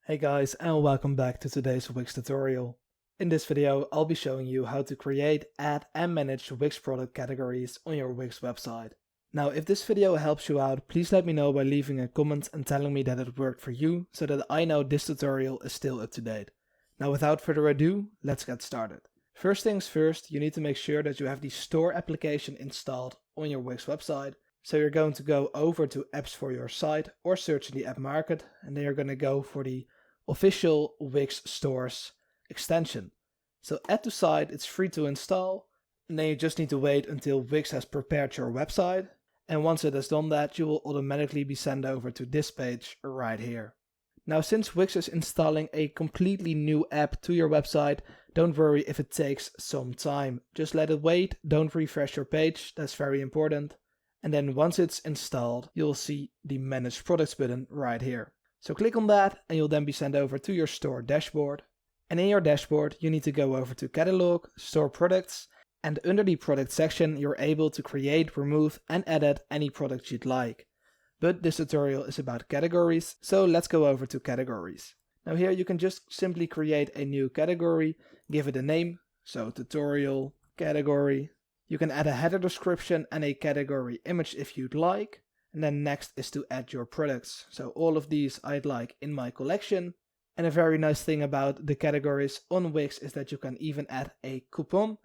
Hey guys, and welcome back to today's Wix tutorial. In this video I'll be showing you how to create, add and manage Wix product categories on your Wix website. Now if this video helps you out, please let me know by leaving a comment and telling me that it worked for you so that I know this tutorial is still up to date. Now without further ado, let's get started. First things first, you need to make sure that you have the store application installed on your Wix website. So you're going to go over to apps for your site or search in the app market, and then you're going to go for the official Wix stores extension. So add to site, it's free to install, and then you just need to wait until Wix has prepared your website. And once it has done that, you will automatically be sent over to this page right here. Now since Wix is installing a completely new app to your website, don't worry if it takes some time. Just let it wait, don't refresh your page, that's very important. And then once it's installed, you'll see the Manage Products button right here. So click on that and you'll then be sent over to your store dashboard. And in your dashboard, you need to go over to Catalog, Store Products, and under the product section, you're able to create, remove, and edit any product you'd like. But this tutorial is about categories, so let's go over to categories. Now here you can just simply create a new category, give it a name, so tutorial, category. You can add a header description and a category image if you'd like. And then next is to add your products. So all of these I'd like in my collection. And a very nice thing about the categories on Wix is that you can even add a coupon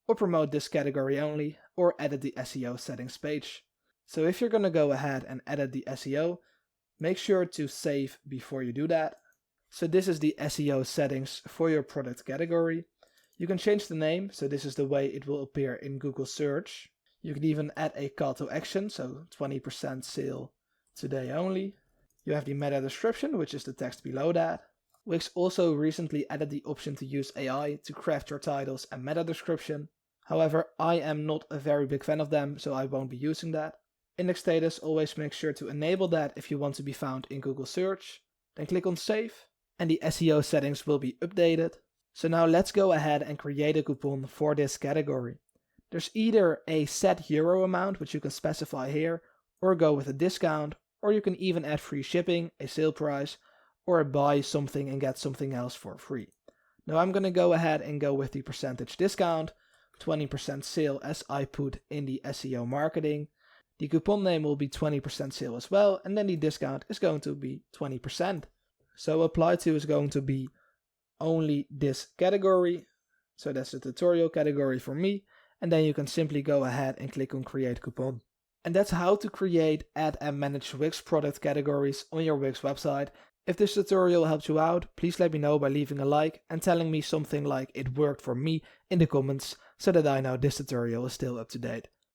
or promote this category only or edit the SEO settings page. So if you're going to go ahead and edit the SEO, make sure to save before you do that. So this is the SEO settings for your product category. You can change the name, so this is the way it will appear in Google search. You can even add a call to action, so 20% sale today only. You have the meta description, which is the text below that. Wix also recently added the option to use AI to craft your titles and meta description. However, I am not a very big fan of them, so I won't be using that. Index status, always make sure to enable that if you want to be found in Google search. Then click on save, and the SEO settings will be updated. So now let's go ahead and create a coupon for this category. There's either a set euro amount, which you can specify here, or go with a discount, or you can even add free shipping, a sale price, or buy something and get something else for free. Now I'm going to go ahead and go with the percentage discount, 20% sale as I put in the SEO marketing. The coupon name will be 20% sale as well, and then the discount is going to be 20%. So apply to is going to be only this category, so that's the tutorial category for me, and then you can simply go ahead and click on create coupon. And that's how to create, add and manage Wix product categories on your Wix website. If this tutorial helped you out, please let me know by leaving a like and telling me something like it worked for me in the comments so that I know this tutorial is still up to date.